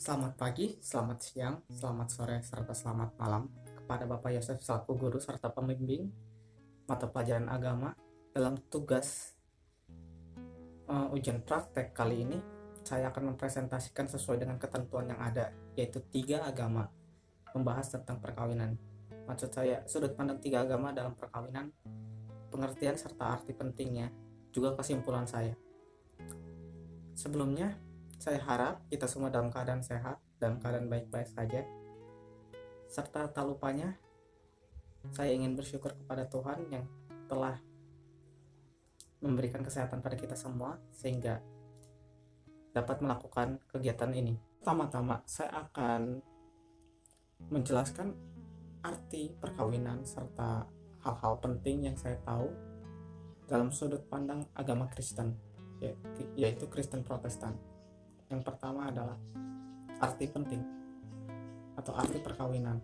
Selamat pagi, selamat siang, selamat sore, serta selamat malam kepada Bapak Yosef selaku guru serta pembimbing mata pelajaran agama dalam tugas ujian praktek kali ini. Saya akan mempresentasikan sesuai dengan ketentuan yang ada, yaitu 3 agama, membahas tentang perkawinan. Maksud saya, sudut pandang 3 agama dalam perkawinan, pengertian serta arti pentingnya, juga kesimpulan saya. Sebelumnya, saya harap kita semua dalam keadaan sehat, dalam keadaan baik-baik saja. Serta tak lupanya, saya ingin bersyukur kepada Tuhan yang telah memberikan kesehatan pada kita semua sehingga dapat melakukan kegiatan ini. Pertama-tama, saya akan menjelaskan arti perkawinan serta hal-hal penting yang saya tahu dalam sudut pandang agama Kristen, yaitu Kristen Protestan. Yang pertama adalah arti penting atau arti perkawinan.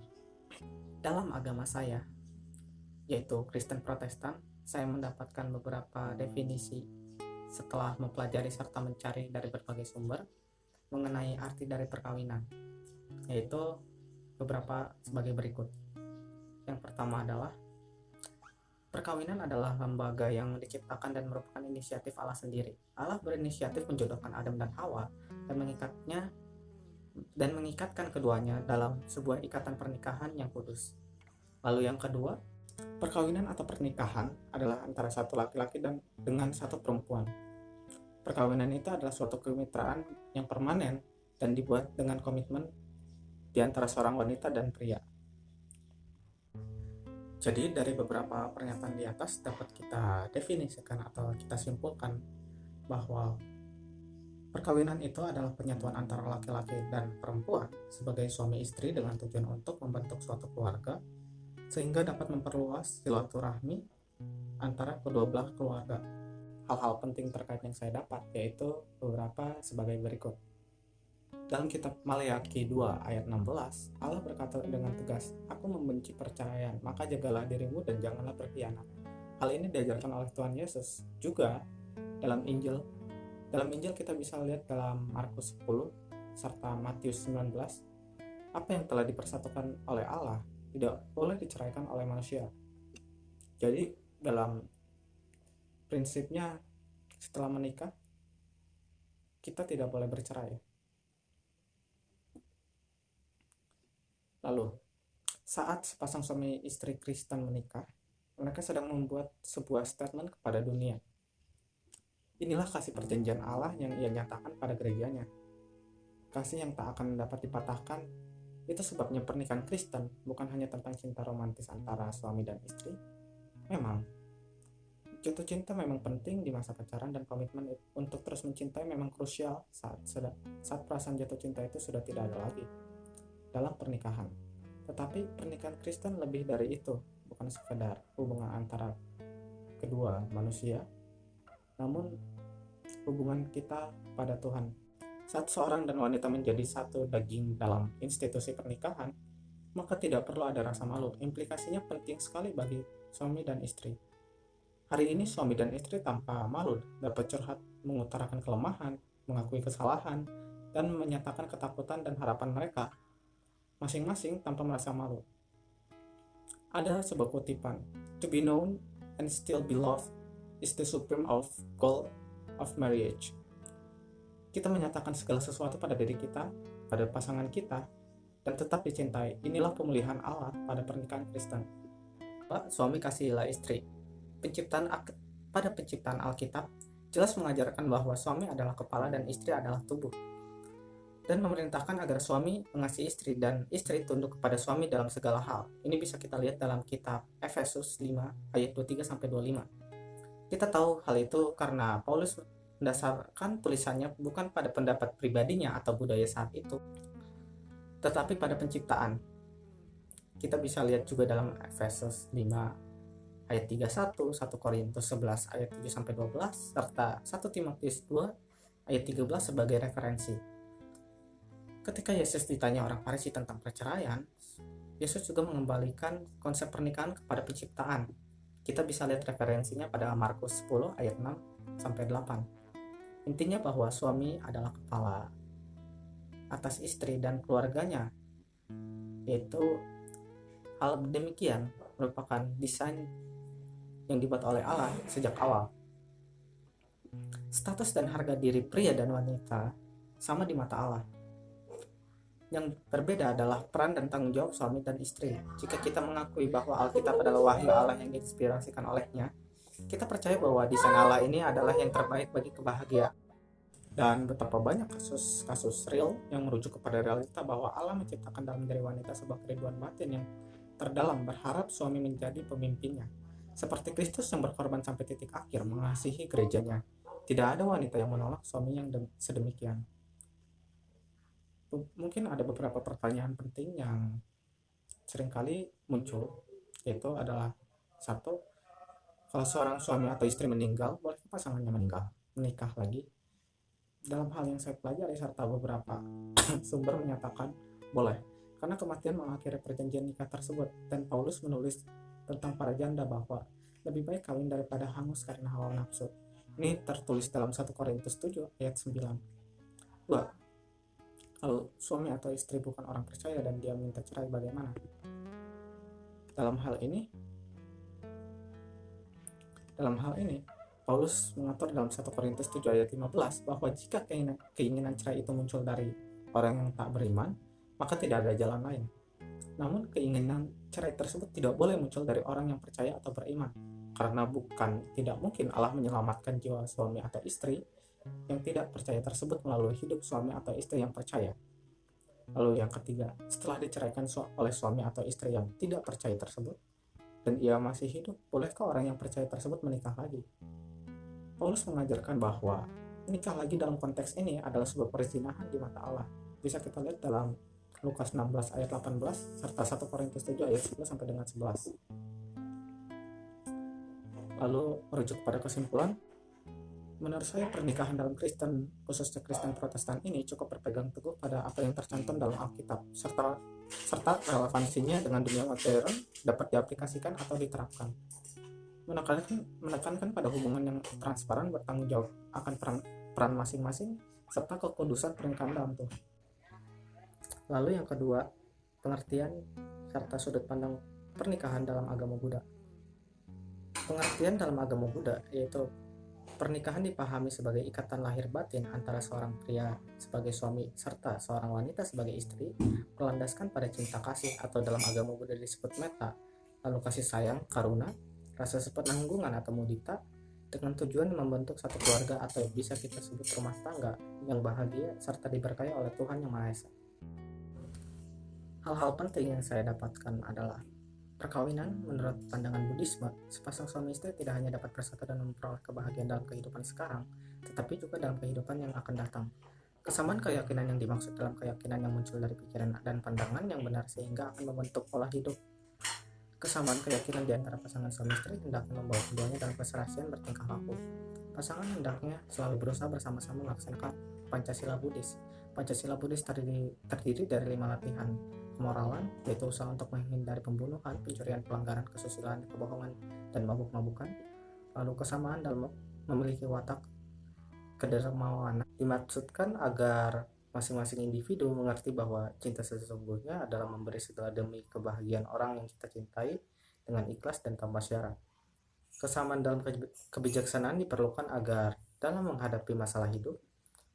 Dalam agama saya, yaitu Kristen Protestan, saya mendapatkan beberapa definisi setelah mempelajari serta mencari dari berbagai sumber mengenai arti dari perkawinan, yaitu beberapa sebagai berikut. Yang pertama adalah perkawinan adalah lembaga yang diciptakan dan merupakan inisiatif Allah sendiri. Allah berinisiatif menjodohkan Adam dan Hawa dan mengikatkan keduanya dalam sebuah ikatan pernikahan yang kudus. Lalu yang kedua, perkawinan atau pernikahan adalah antara satu laki-laki dan dengan satu perempuan. Perkawinan itu adalah suatu kemitraan yang permanen dan dibuat dengan komitmen di antara seorang wanita dan pria. Jadi dari beberapa pernyataan di atas dapat kita definisikan atau kita simpulkan bahwa perkawinan itu adalah penyatuan antara laki-laki dan perempuan sebagai suami istri dengan tujuan untuk membentuk suatu keluarga sehingga dapat memperluas silaturahmi antara kedua belah keluarga. Hal-hal penting terkait yang saya dapat yaitu beberapa sebagai berikut. Dalam kitab Maleakhi 2 ayat 16, Allah berkata dengan tegas, "Aku membenci perceraian, maka jagalah dirimu dan janganlah berkhianat." Hal ini diajarkan oleh Tuhan Yesus juga dalam Injil. Dalam Injil kita bisa lihat dalam Markus 10 serta Matius 19, apa yang telah dipersatukan oleh Allah tidak boleh diceraikan oleh manusia. Jadi dalam prinsipnya setelah menikah kita tidak boleh bercerai. Lalu saat sepasang suami istri Kristen menikah, mereka sedang membuat sebuah statement kepada dunia. Inilah kasih perjanjian Allah yang ia nyatakan pada gerejanya. Kasih yang tak akan dapat dipatahkan. Itu sebabnya pernikahan Kristen bukan hanya tentang cinta romantis antara suami dan istri. Memang jatuh cinta memang penting di masa pacaran dan komitmen untuk terus mencintai memang krusial saat perasaan jatuh cinta itu sudah tidak ada lagi dalam pernikahan. Tetapi pernikahan Kristen lebih dari itu, bukan sekedar hubungan antara kedua manusia, namun hubungan kita pada Tuhan. Saat seorang dan wanita menjadi satu daging dalam institusi pernikahan, maka tidak perlu ada rasa malu. Implikasinya penting sekali bagi suami dan istri. Hari ini suami dan istri tanpa malu dapat curhat, mengutarakan kelemahan, mengakui kesalahan, dan menyatakan ketakutan dan harapan mereka masing-masing tanpa merasa malu. Ada sebuah kutipan, "To be known and still be loved is the supreme goal of marriage." Kita menyatakan segala sesuatu pada diri kita, pada pasangan kita, dan tetap dicintai. Inilah pemulihan Allah pada pernikahan Kristen. Pak, suami kasihilah istri. Pada penciptaan Alkitab jelas mengajarkan bahwa suami adalah kepala dan istri adalah tubuh, dan memerintahkan agar suami mengasihi istri dan istri tunduk kepada suami dalam segala hal. Ini bisa kita lihat dalam kitab Efesus 5 ayat 23-25. Kita tahu hal itu karena Paulus mendasarkan tulisannya bukan pada pendapat pribadinya atau budaya saat itu, tetapi pada penciptaan. Kita bisa lihat juga dalam Efesus 5 ayat 31, 1 Korintus 11 ayat 7-12, serta 1 Timotius 2 ayat 13 sebagai referensi. Ketika Yesus ditanya orang Farisi tentang perceraian, Yesus juga mengembalikan konsep pernikahan kepada penciptaan. Kita bisa lihat referensinya pada Markus 10 ayat 6-8. Intinya bahwa suami adalah kepala atas istri dan keluarganya, yaitu hal demikian merupakan desain yang dibuat oleh Allah sejak awal. Status dan harga diri pria dan wanita sama di mata Allah. Yang berbeda adalah peran dan tanggung jawab suami dan istri. Jika kita mengakui bahwa Alkitab adalah wahyu Allah yang diinspirasikan olehnya, kita percaya bahwa desain Allah ini adalah yang terbaik bagi kebahagiaan. Dan betapa banyak kasus-kasus real yang merujuk kepada realita bahwa Allah menciptakan dalam diri wanita sebuah kerinduan batin yang terdalam berharap suami menjadi pemimpinnya. Seperti Kristus yang berkorban sampai titik akhir mengasihi gerejanya. Tidak ada wanita yang menolak suami yang sedemikian. Mungkin ada beberapa pertanyaan penting yang seringkali muncul, yaitu adalah satu, kalau seorang suami atau istri meninggal, boleh pasangannya menikah lagi? Dalam hal yang saya pelajari serta beberapa sumber menyatakan boleh, karena kematian mengakhiri perjanjian nikah tersebut, dan Paulus menulis tentang para janda bahwa lebih baik kawin daripada hangus karena hawa nafsu. Ini tertulis dalam 1 Korintus 7 ayat 9. 2. Kalau suami atau istri bukan orang percaya dan dia minta cerai, bagaimana? Dalam hal ini Paulus mengatur dalam 1 Korintus 7 ayat 15 bahwa jika keinginan cerai itu muncul dari orang yang tak beriman, maka tidak ada jalan lain. Namun keinginan cerai tersebut tidak boleh muncul dari orang yang percaya atau beriman, karena tidak mungkin Allah menyelamatkan jiwa suami atau istri yang tidak percaya tersebut melalui hidup suami atau istri yang percaya. Lalu yang ketiga, setelah diceraikan oleh suami atau istri yang tidak percaya tersebut dan ia masih hidup, bolehkah orang yang percaya tersebut menikah lagi? Paulus mengajarkan bahwa menikah lagi dalam konteks ini adalah sebuah perzinahan di mata Allah. Bisa kita lihat dalam Lukas 16 ayat 18 serta 1 Korintus 7 ayat 10 sampai dengan 11. Lalu merujuk pada kesimpulan, menurut saya pernikahan dalam Kristen, khususnya Kristen Protestan ini cukup berpegang teguh pada apa yang tercantum dalam Alkitab serta relevansinya dengan dunia modern dapat diaplikasikan atau diterapkan. Menekankan pada hubungan yang transparan, bertanggung jawab akan peran masing-masing serta kekudusan pernikahan dalam Tuhan. Lalu yang kedua, pengertian serta sudut pandang pernikahan dalam agama Buddha. Pengertian dalam agama Buddha yaitu pernikahan dipahami sebagai ikatan lahir batin antara seorang pria sebagai suami serta seorang wanita sebagai istri, berlandaskan pada cinta kasih atau dalam agama Buddha disebut metta, lalu kasih sayang, karuna, rasa sepenanggungan atau mudita, dengan tujuan membentuk satu keluarga atau bisa kita sebut rumah tangga yang bahagia serta diberkahi oleh Tuhan Yang Maha Esa. Hal-hal penting yang saya dapatkan adalah perkawinan menurut pandangan Buddhisme, sepasang suami istri tidak hanya dapat bersatu dan memperoleh kebahagiaan dalam kehidupan sekarang, tetapi juga dalam kehidupan yang akan datang. Kesamaan keyakinan yang dimaksud dalam keyakinan yang muncul dari pikiran dan pandangan yang benar sehingga akan membentuk pola hidup. Kesamaan keyakinan di antara pasangan suami istri hendaknya membawa keduanya dalam keserasian bertingkah laku. Pasangan hendaknya selalu berusaha bersama-sama melaksanakan Pancasila Buddhis. Pancasila Buddhis terdiri dari 5 latihan kemoralan, yaitu usaha untuk menghindari pembunuhan, pencurian, pelanggaran, kesusilaan, kebohongan, dan mabuk-mabukan. Lalu kesamaan dalam memiliki watak kedermawanan dimaksudkan agar masing-masing individu mengerti bahwa cinta sesungguhnya adalah memberi segala demi kebahagiaan orang yang kita cintai dengan ikhlas dan tanpa syarat. Kesamaan dalam kebijaksanaan diperlukan agar dalam menghadapi masalah hidup,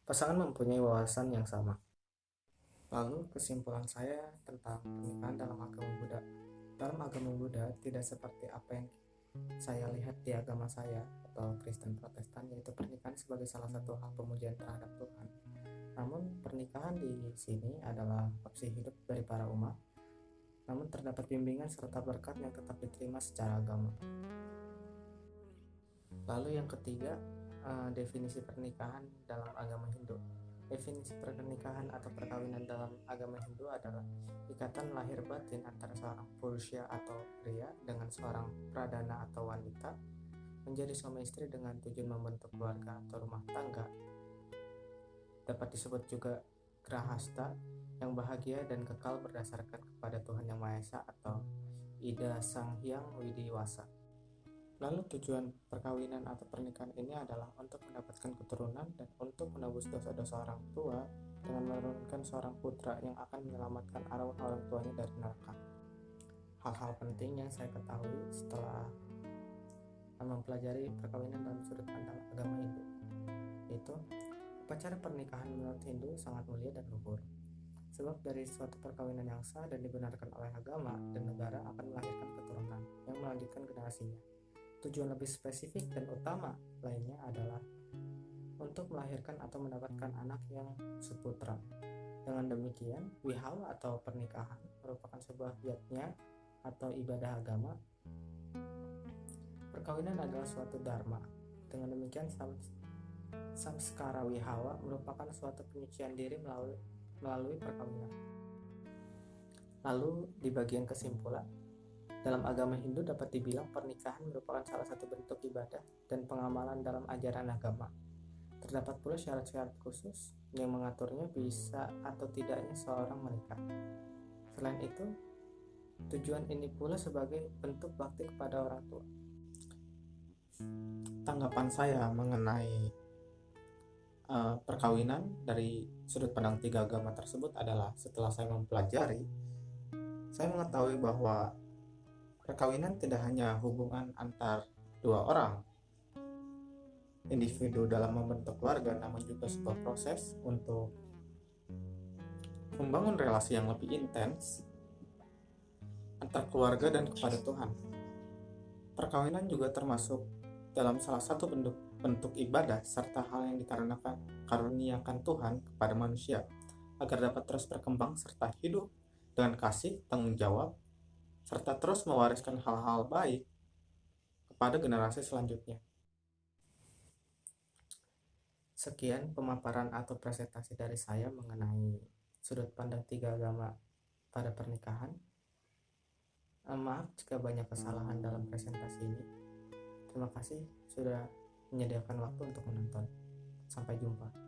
pasangan mempunyai wawasan yang sama. Lalu kesimpulan saya tentang pernikahan dalam agama Buddha. Dalam agama Buddha tidak seperti apa yang saya lihat di agama saya atau Kristen Protestan, yaitu pernikahan sebagai salah satu hal pemujian terhadap Tuhan. Namun pernikahan di sini adalah opsi hidup dari para umat. Namun terdapat bimbingan serta berkat yang tetap diterima secara agama. Lalu yang ketiga, definisi pernikahan dalam agama Hindu. Definisi pernikahan atau perkawinan dalam agama Hindu adalah ikatan lahir batin antara seorang purusha atau pria dengan seorang pradana atau wanita menjadi suami istri dengan tujuan membentuk keluarga atau rumah tangga. Dapat disebut juga grahasta yang bahagia dan kekal berdasarkan kepada Tuhan Yang Maha Esa atau Ida Sang Hyang Widiwasa. Lalu tujuan perkawinan atau pernikahan ini adalah untuk mendapatkan keturunan dan untuk menebus dosa-dosa orang tua dengan menurunkan seorang putra yang akan menyelamatkan arwah orang tuanya dari neraka. Hal-hal penting yang saya ketahui setelah mempelajari perkawinan dalam sudut pandang agama Hindu, yaitu upacara pernikahan menurut Hindu sangat mulia dan luhur. Sebab dari suatu perkawinan yang sah dan dibenarkan oleh agama dan negara akan melahirkan keturunan yang melanjutkan generasinya. Tujuan lebih spesifik dan utama lainnya adalah untuk melahirkan atau mendapatkan anak yang suputra. Dengan demikian, wihawa atau pernikahan merupakan sebuah yatnya atau ibadah agama. Perkawinan adalah suatu dharma. Dengan demikian, samskara wihawa merupakan suatu penyucian diri melalui perkawinan. Lalu di bagian kesimpulan, dalam agama Hindu dapat dibilang pernikahan merupakan salah satu bentuk ibadah dan pengamalan dalam ajaran agama. Terdapat pula syarat-syarat khusus yang mengaturnya bisa atau tidaknya seorang menikah. Selain itu, tujuan ini pula sebagai bentuk bakti kepada orang tua. Tanggapan saya mengenai perkawinan dari sudut pandang tiga agama tersebut adalah setelah saya mempelajari, saya mengetahui bahwa perkawinan tidak hanya hubungan antar dua orang individu dalam membentuk keluarga, namun juga sebuah proses untuk membangun relasi yang lebih intens antar keluarga dan kepada Tuhan. Perkawinan juga termasuk dalam salah satu bentuk ibadah serta hal yang dikaruniakan Tuhan kepada manusia agar dapat terus berkembang serta hidup dengan kasih, tanggung jawab, serta terus mewariskan hal-hal baik kepada generasi selanjutnya. Sekian pemaparan atau presentasi dari saya mengenai sudut pandang tiga agama pada pernikahan. Maaf jika banyak kesalahan dalam presentasi ini. Terima kasih sudah menyediakan waktu untuk menonton. Sampai jumpa.